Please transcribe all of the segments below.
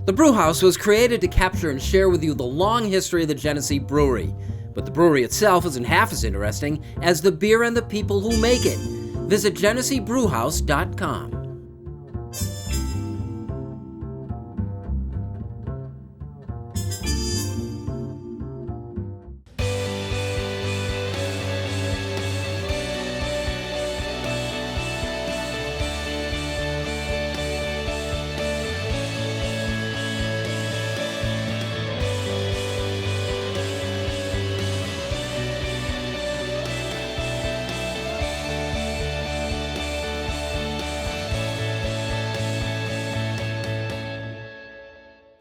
The Brewhouse was created to capture and share with you the long history of the Genesee Brewery, but the brewery itself isn't half as interesting as the beer and the people who make it. Visit GeneseeBrewhouse.com.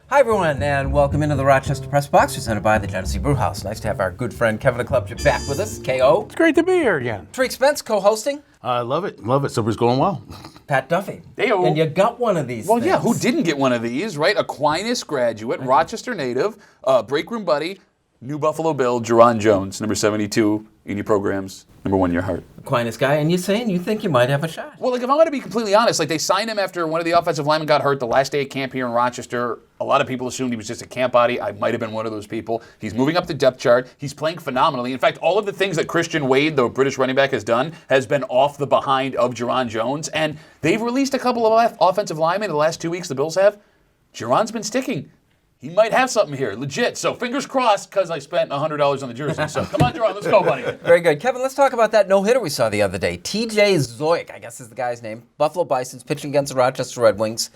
Hi everyone, and welcome into the Rochester Press Box, presented by the Genesee Brewhouse. Nice to have our good friend Kevin Oklobzija back with us, KO. It's great to be here again. Tariq Spence co-hosting. I love it. Supper's going well. Pat Duffy. Heyo. And you got one of these things. Yeah, who didn't get one of these, right? Aquinas graduate, Rochester native, break room buddy, New Buffalo Bill, Jerron Jones, number 72 in your programs, number 1 in your heart. Aquinas guy, and you're saying you think you might have a shot. Well, if I'm going to be completely honest, they signed him after one of the offensive linemen got hurt the last day of camp here in Rochester. A lot of people assumed he was just a camp body. I might have been one of those people. He's moving up the depth chart. He's playing phenomenally. In fact, all of the things that Christian Wade, the British running back, has done has been off the behind of Jerron Jones. And they've released a couple of offensive linemen in the last 2 weeks, the Bills have. Jerron's been sticking. He might have something here, legit. So fingers crossed, because I spent $100 on the jersey. So come on, Jerron, let's go, buddy. Very good. Kevin, let's talk about that no-hitter we saw the other day. TJ Zoic, I guess is the guy's name. Buffalo Bisons pitching against the Rochester Red Wings.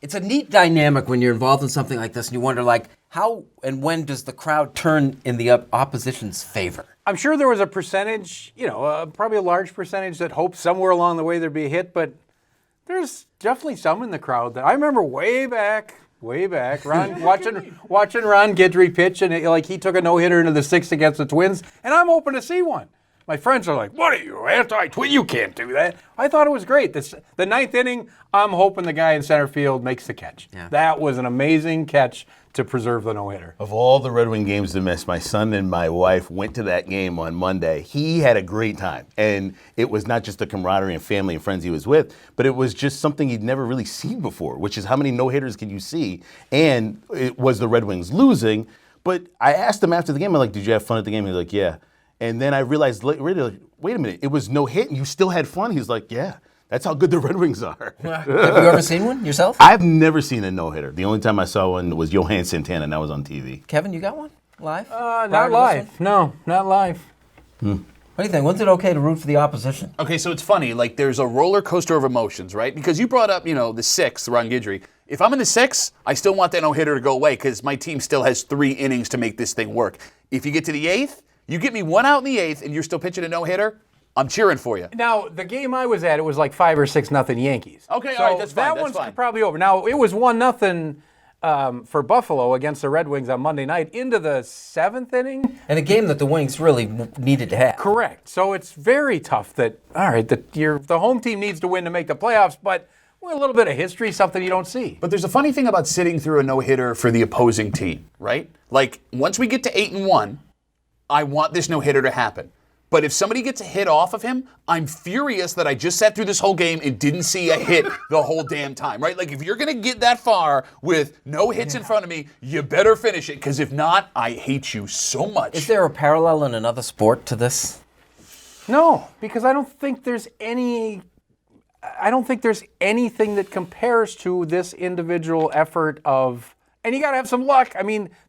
It's a neat dynamic when you're involved in something like this, and you wonder, how and when does the crowd turn in the opposition's favor? I'm sure there was a percentage, probably a large percentage that hoped somewhere along the way there'd be a hit, but there's definitely some in the crowd that I remember way back, Ron, watching Ron Guidry pitch, and he took a no-hitter into the sixth against the Twins, and I'm hoping to see one. My friends are like, "What are you, anti-Twin? You can't do that." I thought it was great. The ninth inning, I'm hoping the guy in center field makes the catch. Yeah. That was an amazing catch to preserve the no-hitter. Of all the Red Wing games to miss, my son and my wife went to that game on Monday. He had a great time. And it was not just the camaraderie and family and friends he was with, but it was just something he'd never really seen before, which is how many no-hitters can you see? And it was the Red Wings losing. But I asked him after the game, I'm like, "Did you have fun at the game?" He was like, "Yeah." And then I realized, wait a minute, it was no hit and you still had fun? He's like, "Yeah. That's how good the Red Wings are." Have you ever seen one yourself? I've never seen a no-hitter. The only time I saw one was Johan Santana, and that was on TV. Kevin, you got one? Live? Not live. No, not live. What do you think? When's it okay to root for the opposition? Okay, so it's funny. There's a roller coaster of emotions, right? Because you brought up, the sixth, Ron Guidry. If I'm in the sixth, I still want that no-hitter to go away because my team still has 3 innings to make this thing work. If you get to the 8th, you get me 1 out in the 8th, and you're still pitching a no-hitter, I'm cheering for you. Now, the game I was at, it was like 5 or 6-0 Yankees. Okay, so all right, that's fine. That one's probably over. Now, it was 1-0 for Buffalo against the Red Wings on Monday night into the 7th inning. And a game that the Wings really needed to have. Correct. So it's very tough that, all right, the home team needs to win to make the playoffs, but a little bit of history, something you don't see. But there's a funny thing about sitting through a no-hitter for the opposing team, right? Once we get to 8-1, I want this no-hitter to happen. But if somebody gets a hit off of him, I'm furious that I just sat through this whole game and didn't see a hit the whole damn time, right? If you're going to get that far with no hits in front of me, you better finish it, because if not, I hate you so much. Is there a parallel in another sport to this? No, because I don't think there's anything that compares to this individual effort of, and you got to have some luck.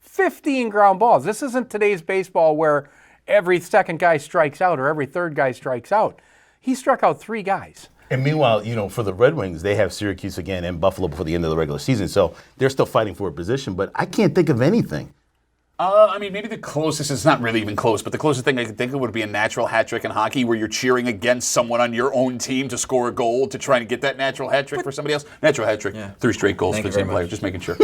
15 ground balls. This isn't today's baseball where every second guy strikes out or every third guy strikes out. He struck out 3 guys. And meanwhile, for the Red Wings, they have Syracuse again and Buffalo before the end of the regular season. So they're still fighting for a position, but I can't think of anything. Maybe the closest, it's not really even close, but the closest thing I could think of would be a natural hat trick in hockey where you're cheering against someone on your own team to score a goal to try to get that natural hat trick for somebody else. Natural hat trick, 3 straight goals for the same player, just making sure.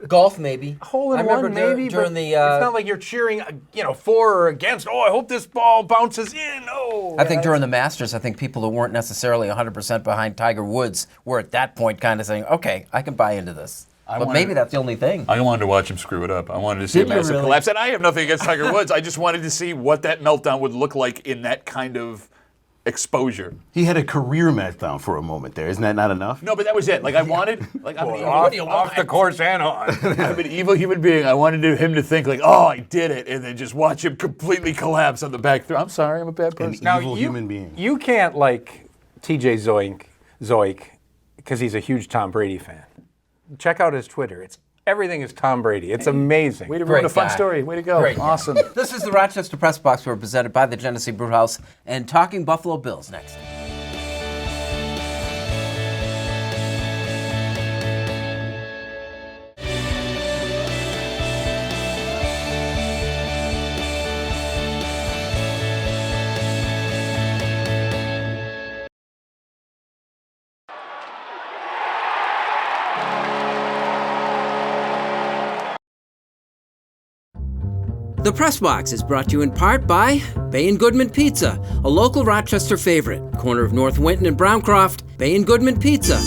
Golf, maybe. Hole in one, maybe, but it's not like you're cheering, for or against. Oh, I hope this ball bounces in. Oh. I think during the Masters, people who weren't necessarily 100% behind Tiger Woods were at that point kind of saying, okay, I can buy into this. But maybe that's the only thing. I wanted to watch him screw it up. I wanted to see a massive collapse. And I have nothing against Tiger Woods. I just wanted to see what that meltdown would look like in that kind of exposure. He had a career meltdown for a moment there. Isn't that not enough? No, but that was it. Like I wanted, like I'm an evil, Off the course and on. I'm an evil human being. I wanted him to think like, oh, I did it, and then just watch him completely collapse on the back throw. I'm sorry, I'm a bad person. An evil human being. You can't like TJ Zoik because he's a huge Tom Brady fan. Check out his Twitter. Everything is Tom Brady. It's amazing. Way to ruin a fun guy. story. Way to go. Great guy. Awesome. This is the Rochester Press Box. We're presented by the Genesee Brewhouse and Talking Buffalo Bills next. The Press Box is brought to you in part by Bay & Goodman Pizza, a local Rochester favorite. Corner of North Winton and Browncroft, Bay & Goodman Pizza.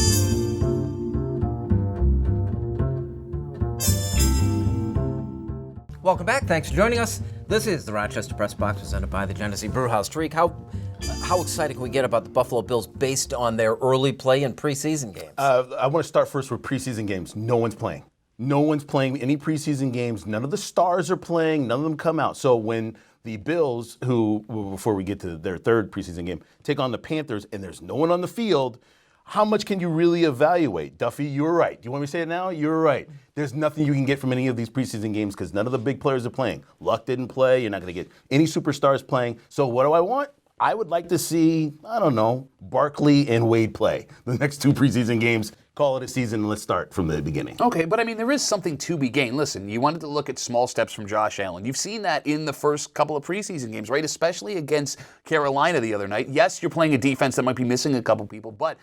Welcome back. Thanks for joining us. This is the Rochester Press Box presented by the Genesee Brewhouse. Tariq, how excited can we get about the Buffalo Bills based on their early play in preseason games? I want to start first with preseason games. No one's playing. No one's playing any preseason games. None of the stars are playing. None of them come out. So when the Bills, who, before we get to their third preseason game, take on the Panthers and there's no one on the field, how much can you really evaluate? Duffy, you're right. Do you want me to say it now? You're right. There's nothing you can get from any of these preseason games because none of the big players are playing. Luck didn't play. You're not going to get any superstars playing. So what do I want? I would like to see, I don't know, Barkley and Wade play the next two preseason games. Call it a season and let's start from the beginning. Okay, but I mean, there is something to be gained. Listen, you wanted to look at small steps from Josh Allen. You've seen that in the first couple of preseason games, right? Especially against Carolina the other night. Yes, you're playing a defense that might be missing a couple people, but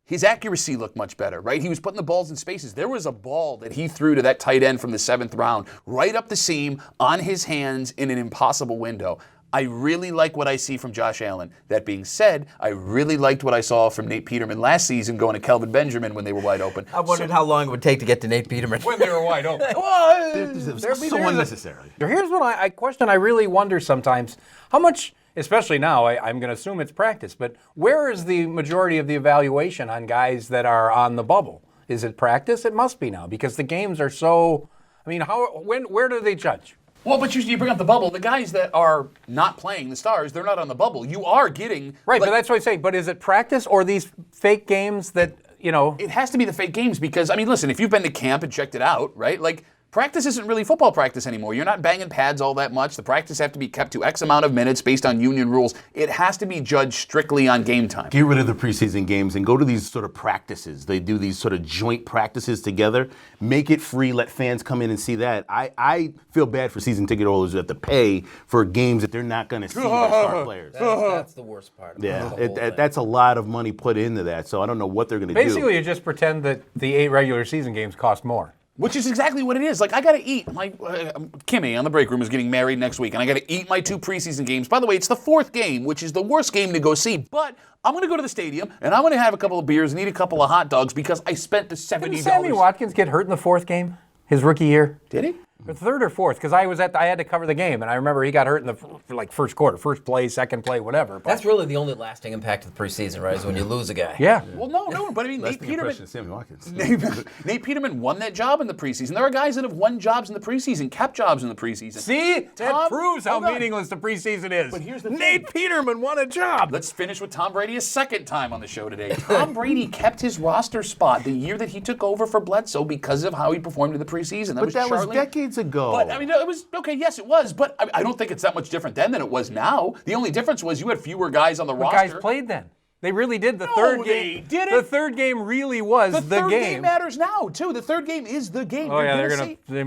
his accuracy looked much better, right? He was putting the balls in spaces. There was a ball that he threw to that tight end from the 7th round, right up the seam, on his hands in an impossible window. I really like what I see from Josh Allen. That being said, I really liked what I saw from Nate Peterman last season going to Kelvin Benjamin when they were wide open. I wondered how long it would take to get to Nate Peterman. When they were wide open. So unnecessary. Here's what I question I really wonder sometimes. How much, especially now, I'm going to assume it's practice, but where is the majority of the evaluation on guys that are on the bubble? Is it practice? It must be now because the games are so, I mean, where do they judge? Well, but you bring up the bubble. The guys that are not playing, the stars, they're not on the bubble. You are getting... Right, but that's what I say. But is it practice or these fake games that, you know... It has to be the fake games because, I mean, listen, if you've been to camp and checked it out, right, like... Practice isn't really football practice anymore. You're not banging pads all that much. The practice have to be kept to X amount of minutes based on union rules. It has to be judged strictly on game time. Get rid of the preseason games and go to these sort of practices. They do these sort of joint practices together. Make it free. Let fans come in and see that. I feel bad for season ticket holders who have to pay for games that they're not going to see their star players. That's the worst part. That's a lot of money put into that. So I don't know what they're going to do. Basically, you just pretend that the 8 regular season games cost more. Which is exactly what it is. Like, I got to eat. My Kimmy on the break room is getting married next week, and I got to eat my 2 preseason games. By the way, it's the 4th game, which is the worst game to go see. But I'm going to go to the stadium, and I'm going to have a couple of beers and eat a couple of hot dogs because I spent the $70. Didn't Sammy Watkins get hurt in the 4th game, his rookie year? Did he? Or 3rd or 4th, because I had to cover the game, and I remember he got hurt in the first quarter, first play, second play, whatever. But That's really the only lasting impact of the preseason, right? Is when you lose a guy. yeah. Well, no, but I mean, Nate Peterman. Sammy Watkins. Nate Peterman won that job in the preseason. There are guys that have won jobs in the preseason, kept jobs in the preseason. See? That proves how meaningless the preseason is. But here's the Nate Peterman won a job. Let's finish with Tom Brady a second time on the show today. Tom Brady kept his roster spot the year that he took over for Bledsoe because of how he performed in the preseason. But that was decades ago. But I mean, it was okay. Yes, it was. But I don't think it's that much different then than it was now. The only difference was you had fewer guys on the roster. Guys played then. They really did. The third game. Did it? The third game really was the third game. game matters now too. The third game is the game. Oh yeah, they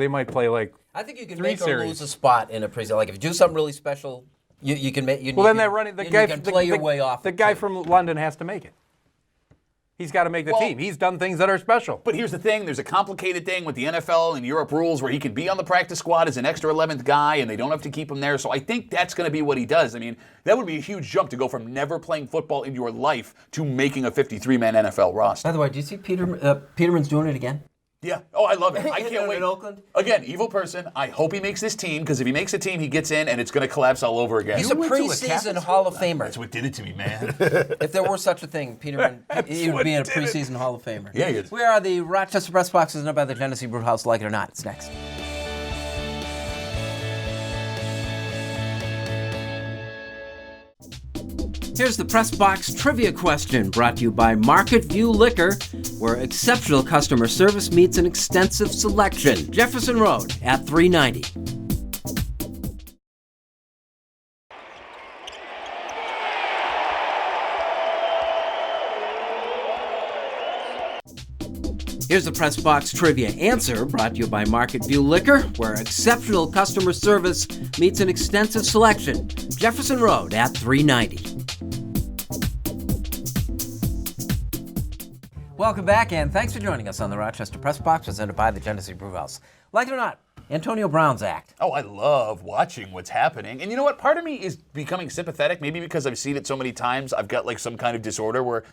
might play like. I think you can 3 make series. or lose a spot in a preseason. Like if you do something really special, you can make. Well, then they're running. The guy, you can play your way off. The guy from London has to make it. He's got to make the team. He's done things that are special. But here's the thing. There's a complicated thing with the NFL and Europe rules where he can be on the practice squad as an extra 11th guy, and they don't have to keep him there. So I think that's going to be what he does. I mean, that would be a huge jump to go from never playing football in your life to making a 53-man NFL roster. By the way, do you see Peterman's doing it again? Yeah. Oh, I love it. I In can't wait. Oakland? Again, evil person. I hope he makes this team, because if he makes a team, he gets in, and it's going to collapse all over again. He's a went to a preseason Catholic Hall of Famer. That's what did it to me, man. If there were such a thing, Peterman, he would be a preseason Hall of Famer. Yeah, he is. We are the Rochester Press Box, presented by the Genesee Brewhouse. Like it or not, it's next. Here's the Press Box trivia question, brought to you by Market View Liquor, where exceptional customer service meets an extensive selection. Jefferson Road at 390. Here's the Press Box trivia answer, brought to you by Market View Liquor, where exceptional customer service meets an extensive selection. Jefferson Road at 390. Welcome back, and thanks for joining us on the Rochester Press Box, presented by the Genesee Brewhouse. Like it or not, Antonio Brown's act. Oh, I love watching what's happening. And you know what? Part of me is becoming sympathetic, maybe because I've seen it so many times. I've got like some kind of disorder where,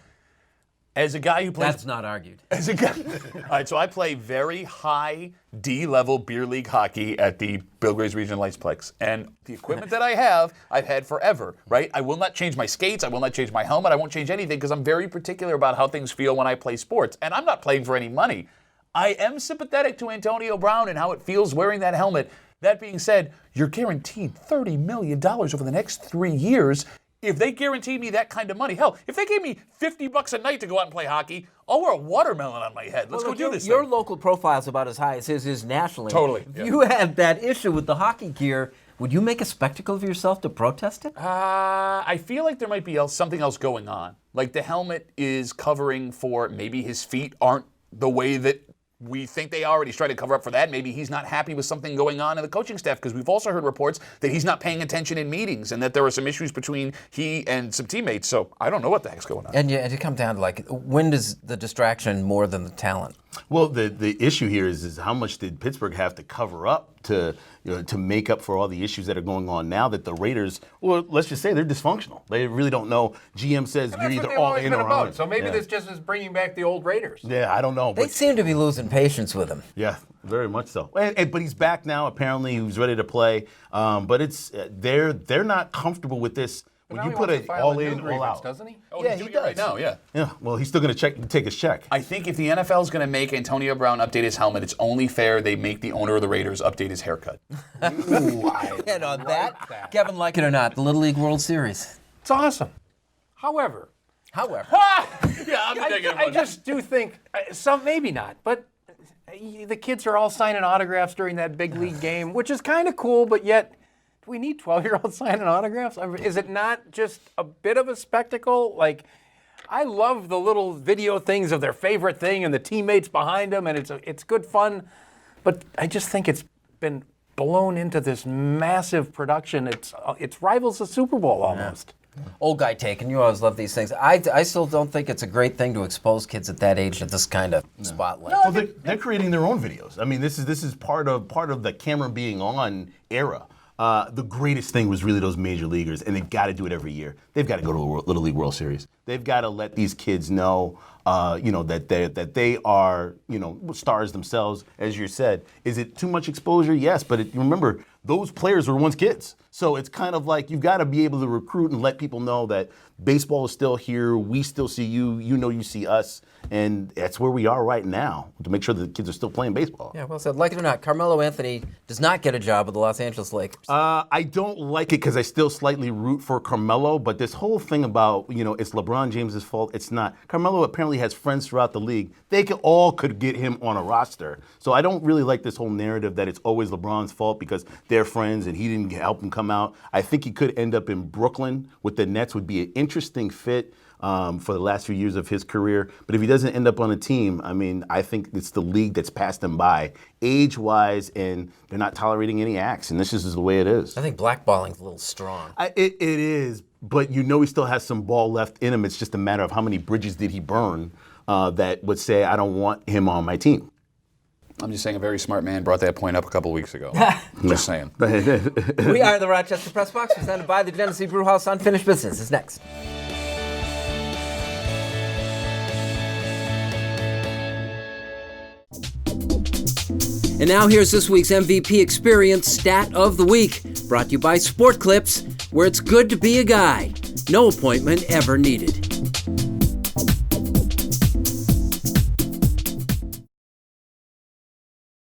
as a guy who plays... That's not argued. As a guy, all right, so I play very high D-level beer league hockey at the Bill Gray's Regional Iceplex. And the equipment that I have, I've had forever, right? I will not change my skates. I will not change my helmet. I won't change anything because I'm very particular about how things feel when I play sports. And I'm not playing for any money. I am sympathetic to Antonio Brown and how it feels wearing that helmet. That being said, you're guaranteed $30 million over the next 3 years. If they guaranteed me that kind of money, hell, if they gave me $50 a night to go out and play hockey, I'll wear a watermelon on my head. Let's go do this Your thing. local profile's about as high as his is nationally. Totally, If yeah. you had that issue with the hockey gear, would you make a spectacle of yourself to protest it? I feel like there might be something else going on. Like the helmet is covering for maybe his feet aren't the way that we think they are, and he's trying to cover up for that. Maybe he's not happy with something going on in the coaching staff, because we've also heard reports that he's not paying attention in meetings and that there are some issues between he and some teammates. So I don't know what the heck's going on. And you come down to like, when is the distraction more than the talent? Well, the issue here is how much did Pittsburgh have to cover up to make up for all the issues that are going on now that the Raiders, well, let's just say they're dysfunctional. They really don't know. GM says you're either all in or out. So maybe this just is bringing back the old Raiders. Yeah, I don't know. They But seem to be losing patience with him. yeah, very much so. But he's back now. Apparently, he's ready to play. But it's they're not comfortable with this. When you put it all in, all out, doesn't he? Oh, yeah, he's he doing it right does. now, yeah. Yeah. Well, he's still going to take his check. I think if the NFL is going to make Antonio Brown update his helmet, it's only fair they make the owner of the Raiders update his haircut. And on that, Kevin, like it or not, the Little League World Series. It's awesome. However, However, Yeah, I'm the negative I one. just do think some, maybe not, but the kids are all signing autographs during that big league game, which is kind of cool. But yet, do we need 12-year-olds signing autographs? I mean, is it not just a bit of a spectacle? Like, I love the little video things of their favorite thing and the teammates behind them, and it's good fun. But I just think it's been blown into this massive production. It rivals the Super Bowl almost. old guy take, and you always love these things. I still don't think it's a great thing to expose kids at that age to this kind of spotlight. Well, they're creating their own videos. I mean, this is part of the camera being on era. The greatest thing was really those major leaguers, and they've got to do it every year. They've got to go to a Little League World Series. They've got to let these kids know, that they are, stars themselves. As you said, is it too much exposure? Yes, but remember, those players were once kids. So it's kind of like you've got to be able to recruit and let people know that baseball is still here. We still see you. You see us. And that's where we are right now, to make sure that the kids are still playing baseball. Yeah, well said. Like it or not, Carmelo Anthony does not get a job with the Los Angeles Lakers. I don't like it because I still slightly root for Carmelo, but this whole thing about, it's LeBron James's fault, it's not. Carmelo apparently has friends throughout the league. They could get him on a roster. So I don't really like this whole narrative that it's always LeBron's fault because they're friends and he didn't help him come out. I think he could end up in Brooklyn with the Nets, would be an interesting fit. For the last few years of his career. But if he doesn't end up on a team, I think it's the league that's passed him by, age-wise, and they're not tolerating any acts, and this is the way it is. I think blackballing's a little strong. It is, but he still has some ball left in him. It's just a matter of how many bridges did he burn that would say, I don't want him on my team. I'm just saying a very smart man brought that point up a couple weeks ago. Just saying. We are the Rochester Press Box, presented by the Genesee Brewhouse. Unfinished Business is next. And now here's this week's MVP Experience Stat of the Week, brought to you by Sport Clips, where it's good to be a guy. No appointment ever needed.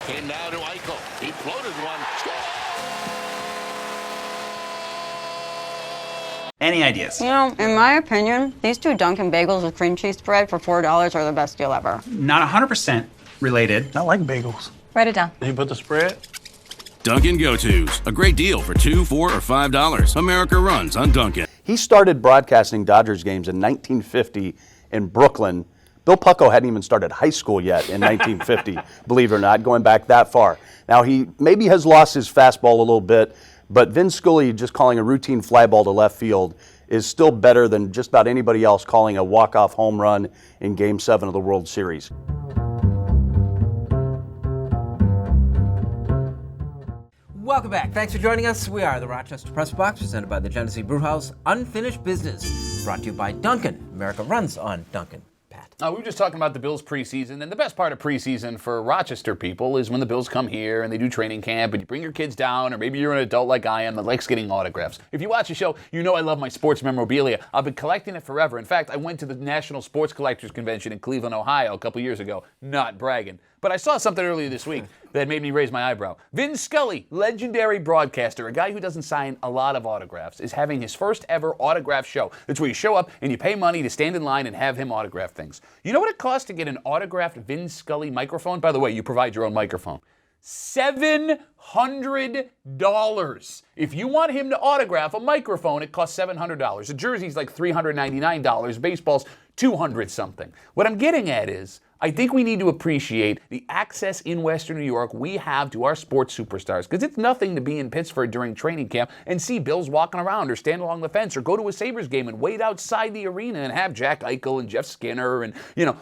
And now to Eichel. He floated one. Any ideas? You know, in my opinion, these two Dunkin' bagels with cream cheese spread for $4 are the best deal ever. Not 100% related. I like bagels. Write it down. Did you put the spread? Dunkin' Go-Tos. A great deal for $2, $4, or $5. America runs on Dunkin'. He started broadcasting Dodgers games in 1950 in Brooklyn. Bill Pucko hadn't even started high school yet in 1950, believe it or not, going back that far. Now, he maybe has lost his fastball a little bit, but Vin Scully just calling a routine fly ball to left field is still better than just about anybody else calling a walk-off home run in Game 7 of the World Series. Welcome back. Thanks for joining us. We are the Rochester Press Box, presented by the Genesee Brewhouse. Unfinished Business, brought to you by Dunkin'. America runs on Dunkin'. We were just talking about the Bills preseason, and the best part of preseason for Rochester people is when the Bills come here and they do training camp and you bring your kids down, or maybe you're an adult like I am that likes getting autographs. If you watch the show, you know I love my sports memorabilia. I've been collecting it forever. In fact, I went to the National Sports Collectors Convention in Cleveland, Ohio a couple years ago. Not bragging. But I saw something earlier this week that made me raise my eyebrow. Vin Scully, legendary broadcaster, a guy who doesn't sign a lot of autographs, is having his first ever autograph show. That's where you show up and you pay money to stand in line and have him autograph things. You know what it costs to get an autographed Vin Scully microphone? By the way, you provide your own microphone. $700. If you want him to autograph a microphone, it costs $700. A jersey's like $399. Baseball's $200 something. What I'm getting at is, I think we need to appreciate the access in Western New York we have to our sports superstars, because it's nothing to be in Pittsburgh during training camp and see Bills walking around or stand along the fence or go to a Sabres game and wait outside the arena and have Jack Eichel and Jeff Skinner and,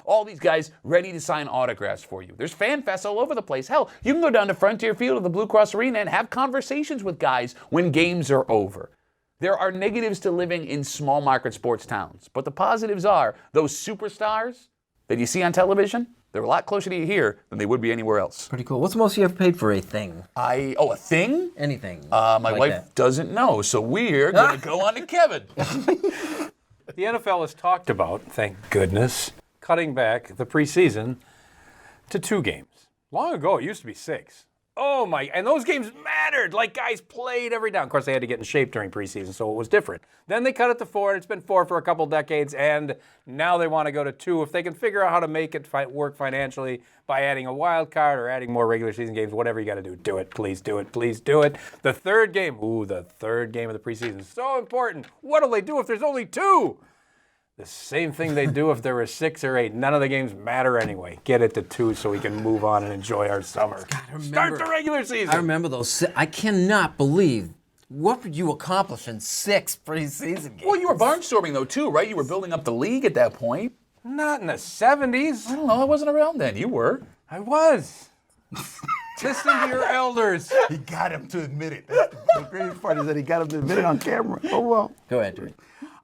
all these guys ready to sign autographs for you. There's fan fests all over the place. Hell, you can go down to Frontier Field of the Blue Cross Arena and have conversations with guys when games are over. There are negatives to living in small market sports towns, but the positives are those superstars that you see on television, they're a lot closer to you here than they would be anywhere else. Pretty cool. What's the most you ever paid for a thing? A thing? Anything. My like wife that. doesn't know, so we're going to go on to Kevin. The NFL has talked about, thank goodness, cutting back the preseason to 2 games. Long ago, it used to be 6. Oh my, and those games mattered. Like, guys played every down. Of course, they had to get in shape during preseason, so it was different. Then they cut it to 4, and it's been 4 for a couple decades, and now they want to go to 2. If they can figure out how to make it work financially by adding a wild card or adding more regular season games, whatever you got to do, do it. Please do it. Please do it. The third game of the preseason is so important. What'll they do if there's only 2? The same thing they do if there were 6 or 8. None of the games matter anyway. Get it to 2 so we can move on and enjoy our summer. Start the regular season. I remember those. I cannot believe, what would you accomplish in 6 preseason games? Well, you were barnstorming, though, too, right? You were building up the league at that point. Not in the 70s. I don't know. I wasn't around then. You were. I was. Listen to your elders. He got him to admit it. That's the greatest part is that he got him to admit it on camera. Oh, well. Go ahead, Tariq.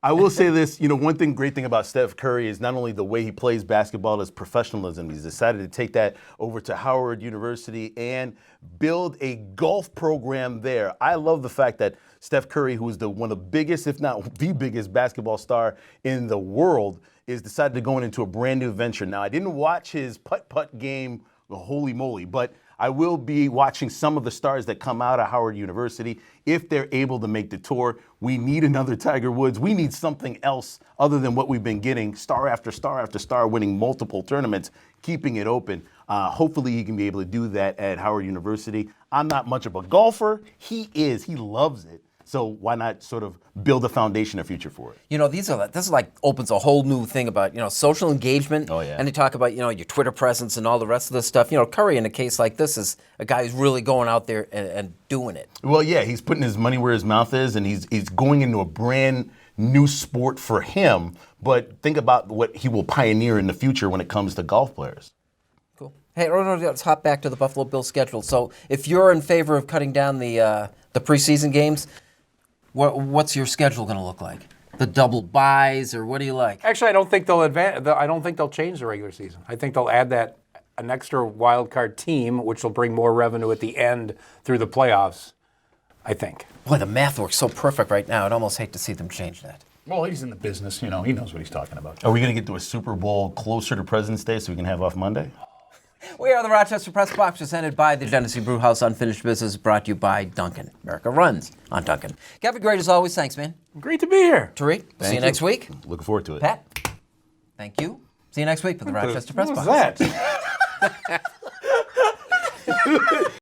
I will say this, one great thing about Steph Curry is not only the way he plays basketball, his professionalism. He's decided to take that over to Howard University and build a golf program there. I love the fact that Steph Curry, who is one of the biggest, if not the biggest basketball star in the world, is decided to go into a brand new venture. Now, I didn't watch his putt-putt game, holy moly, but I will be watching some of the stars that come out of Howard University if they're able to make the tour. We need another Tiger Woods. We need something else other than what we've been getting, star after star after star, winning multiple tournaments, keeping it open. Hopefully he can be able to do that at Howard University. I'm not much of a golfer. He is. He loves it. So why not sort of build a foundation, a future for it? This is like opens a whole new thing about, social engagement. Oh, yeah. And they talk about, your Twitter presence and all the rest of this stuff. Curry in a case like this is a guy who's really going out there and doing it. Well, yeah, he's putting his money where his mouth is, and he's going into a brand new sport for him. But think about what he will pioneer in the future when it comes to golf players. Cool. Hey, let's hop back to the Buffalo Bills schedule. So if you're in favor of cutting down the preseason games, what's your schedule going to look like? The double buys, or what do you like? Actually, I don't think they'll change the regular season. I think they'll add that an extra wild card team, which will bring more revenue at the end through the playoffs, I think. Boy, the math works so perfect right now. I'd almost hate to see them change that. Well, he's in the business. He knows what he's talking about. Are we going to get to a Super Bowl closer to President's Day so we can have off Monday? We are the Rochester Press Box, presented by the Genesee Brewhouse. Unfinished Business, brought to you by Duncan. America runs on Duncan. Kevin, great as always. Thanks, man. Great to be here. Tariq, see you next week. Looking forward to it. Pat, thank you. See you next week for the Rochester Press What Box. was that?